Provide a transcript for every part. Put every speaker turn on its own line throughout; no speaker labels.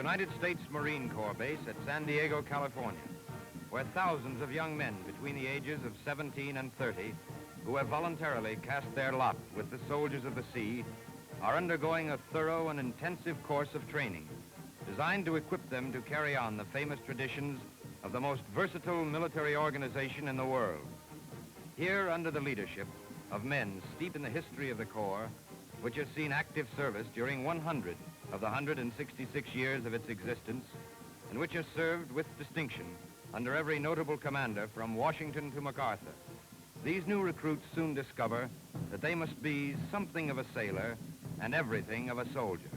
United States Marine Corps base at San Diego, California, where thousands of young men between the ages of 17 and 30 who have voluntarily cast their lot with the soldiers of the sea are undergoing a thorough and intensive course of training designed to equip them to carry on the famous traditions of the most versatile military organization in the world. Here, under the leadership of men steeped in the history of the Corps, which has seen active service during 100 of the 166 years of its existence, and which has served with distinction under every notable commander from Washington to MacArthur, these new recruits soon discover that they must be something of a sailor and everything of a soldier,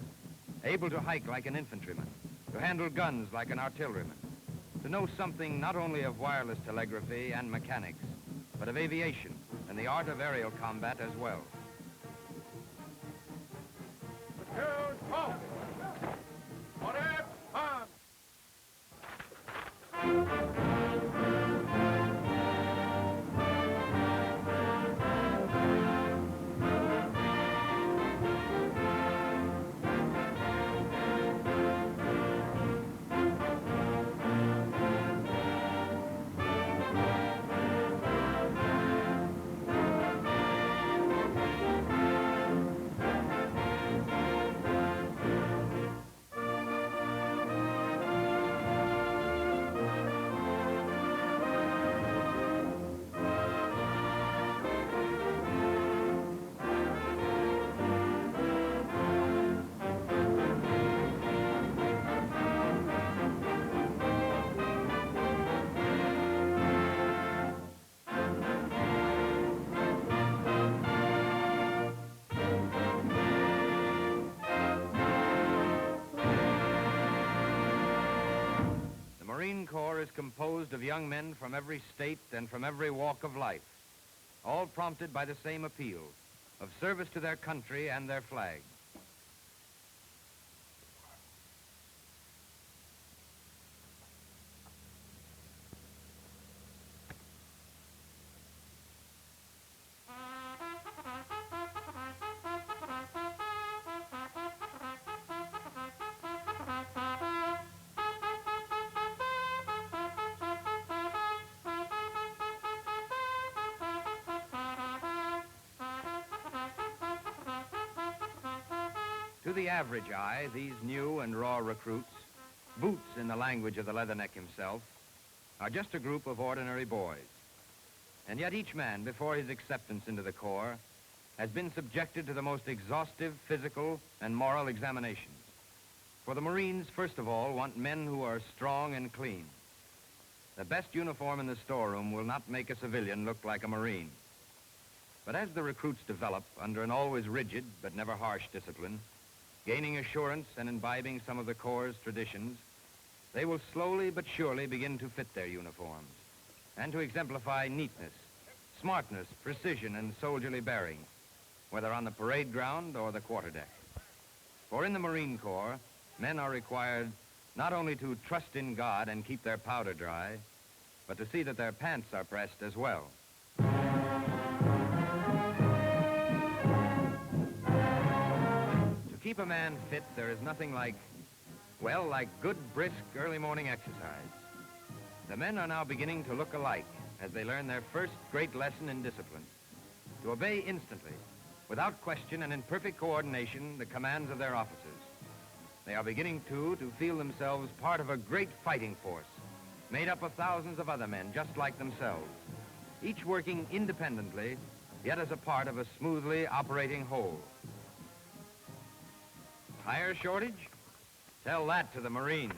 able to hike like an infantryman, to handle guns like an artilleryman, to know something not only of wireless telegraphy and mechanics, but of aviation and the art of aerial combat as well. The Marine Corps is composed of young men from every state and from every walk of life, all prompted by the same appeal of service to their country and their flag. To the average eye, these new and raw recruits, boots in the language of the Leatherneck himself, are just a group of ordinary boys. And yet each man, before his acceptance into the Corps, has been subjected to the most exhaustive physical and moral examinations. For the Marines, first of all, want men who are strong and clean. The best uniform in the storeroom will not make a civilian look like a Marine. But as the recruits develop under an always rigid but never harsh discipline, gaining assurance and imbibing some of the Corps' traditions, they will slowly but surely begin to fit their uniforms and to exemplify neatness, smartness, precision, and soldierly bearing, whether on the parade ground or the quarterdeck. For in the Marine Corps, men are required not only to trust in God and keep their powder dry, but to see that their pants are pressed as well. To keep a man fit, there is nothing like good, brisk, early morning exercise. The men are now beginning to look alike as they learn their first great lesson in discipline. To obey instantly, without question and in perfect coordination, the commands of their officers. They are beginning, too, to feel themselves part of a great fighting force, made up of thousands of other men just like themselves, each working independently, yet as a part of a smoothly operating whole. Tire shortage? Tell that to the Marines.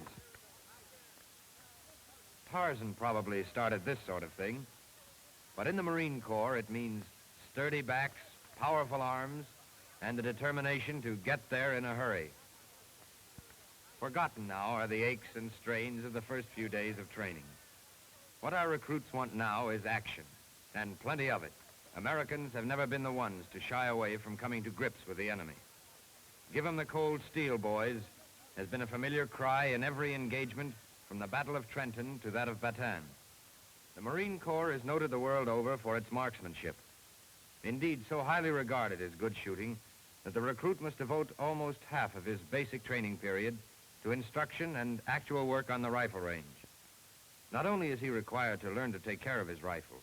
Tarzan probably started this sort of thing, but in the Marine Corps it means sturdy backs, powerful arms, and the determination to get there in a hurry. Forgotten now are the aches and strains of the first few days of training. What our recruits want now is action, and plenty of it. Americans have never been the ones to shy away from coming to grips with the enemy. "Give 'em the cold steel, boys," has been a familiar cry in every engagement from the Battle of Trenton to that of Bataan. The Marine Corps is noted the world over for its marksmanship. Indeed, so highly regarded is good shooting that the recruit must devote almost half of his basic training period to instruction and actual work on the rifle range. Not only is he required to learn to take care of his rifle,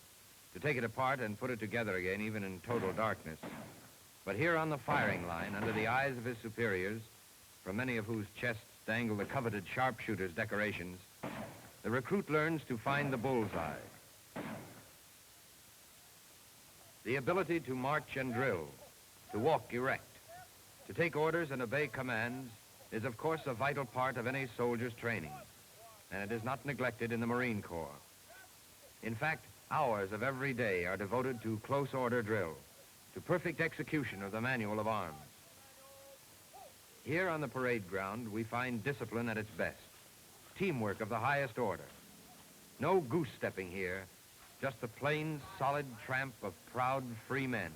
to take it apart and put it together again even in total darkness, but here on the firing line, under the eyes of his superiors, from many of whose chests dangle the coveted sharpshooter's decorations, the recruit learns to find the bullseye. The ability to march and drill, to walk erect, to take orders and obey commands is, of course, a vital part of any soldier's training, and it is not neglected in the Marine Corps. In fact, hours of every day are devoted to close order drill, to perfect execution of the manual of arms. Here on the parade ground, we find discipline at its best, teamwork of the highest order. No goose-stepping here, just the plain, solid tramp of proud, free men.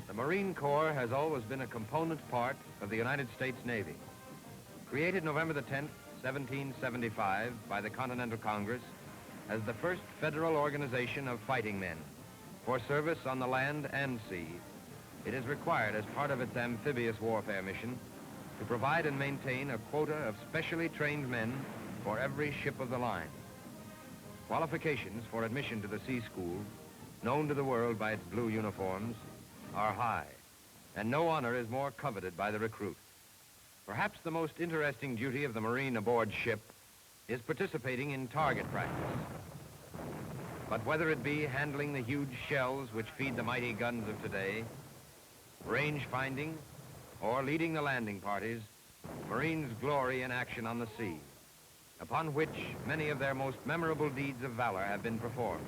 The Marine Corps has always been a component part of the United States Navy. Created November the 10th, 1775 by the Continental Congress as the first federal organization of fighting men for service on the land and sea, it is required as part of its amphibious warfare mission to provide and maintain a quota of specially trained men for every ship of the line. Qualifications for admission to the sea school, known to the world by its blue uniforms, are high, and no honor is more coveted by the recruit. Perhaps the most interesting duty of the Marine aboard ship is participating in target practice. But whether it be handling the huge shells which feed the mighty guns of today, range finding, or leading the landing parties, Marines glory in action on the sea, upon which many of their most memorable deeds of valor have been performed.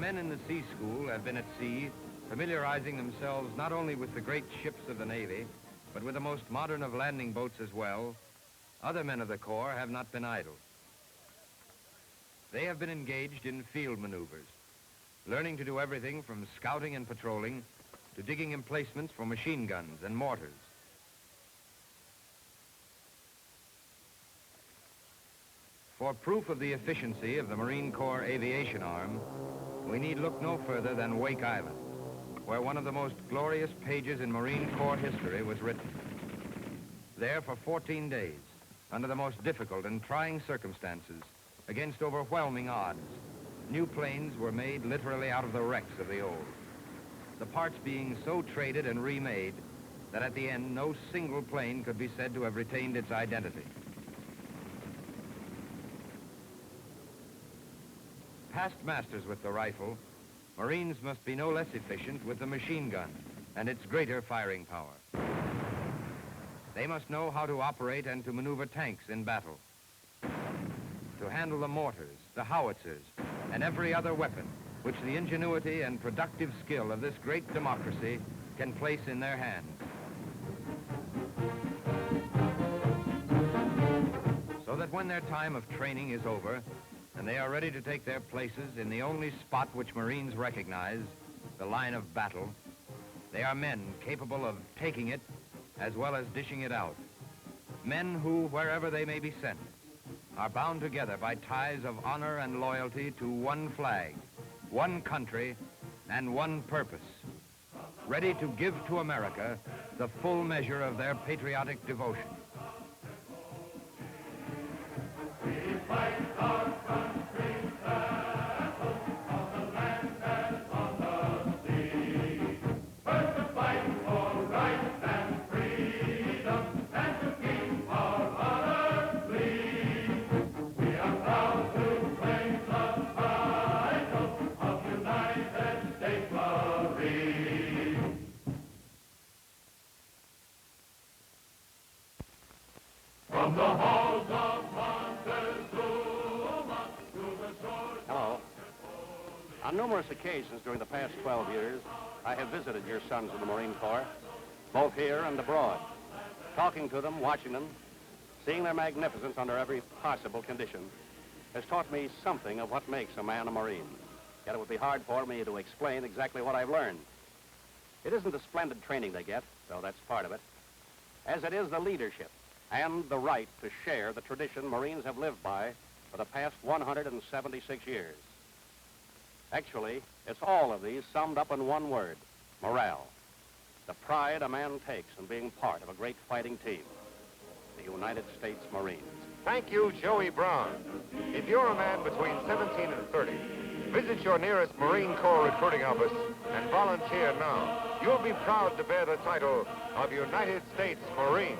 Men in the sea school have been at sea, familiarizing themselves not only with the great ships of the Navy, but with the most modern of landing boats as well. Other men of the Corps have not been idle. They have been engaged in field maneuvers, learning to do everything from scouting and patrolling to digging emplacements for machine guns and mortars. For proof of the efficiency of the Marine Corps aviation arm, we need look no further than Wake Island, where one of the most glorious pages in Marine Corps history was written. There for 14 days, under the most difficult and trying circumstances, against overwhelming odds, new planes were made literally out of the wrecks of the old, the parts being so traded and remade that at the end no single plane could be said to have retained its identity. Past masters with the rifle, Marines must be no less efficient with the machine gun and its greater firing power. They must know how to operate and to maneuver tanks in battle, to handle the mortars, the howitzers, and every other weapon which the ingenuity and productive skill of this great democracy can place in their hands. So that when their time of training is over, and they are ready to take their places in the only spot which Marines recognize, the line of battle, they are men capable of taking it as well as dishing it out. Men who, wherever they may be sent, are bound together by ties of honor and loyalty to one flag, one country, and one purpose, ready to give to America the full measure of their patriotic devotion.
We fight our country's battles on the land and on the sea. First to fight for right and freedom, and to keep our honor clean. We are proud to claim the title of United States Marine. From the halls of Montezuma
On numerous occasions during the past 12 years, I have visited your sons in the Marine Corps, both here and abroad. Talking to them, watching them, seeing their magnificence under every possible condition has taught me something of what makes a man a Marine. Yet it would be hard for me to explain exactly what I've learned. It isn't the splendid training they get, though that's part of it, as it is the leadership and the right to share the tradition Marines have lived by for the past 176 years. Actually, it's all of these summed up in one word: morale. The pride a man takes in being part of a great fighting team, the United States Marines.
Thank you, Joey Brown. If you're a man between 17 and 30, visit your nearest Marine Corps recruiting office and volunteer now. You'll be proud to bear the title of United States Marine.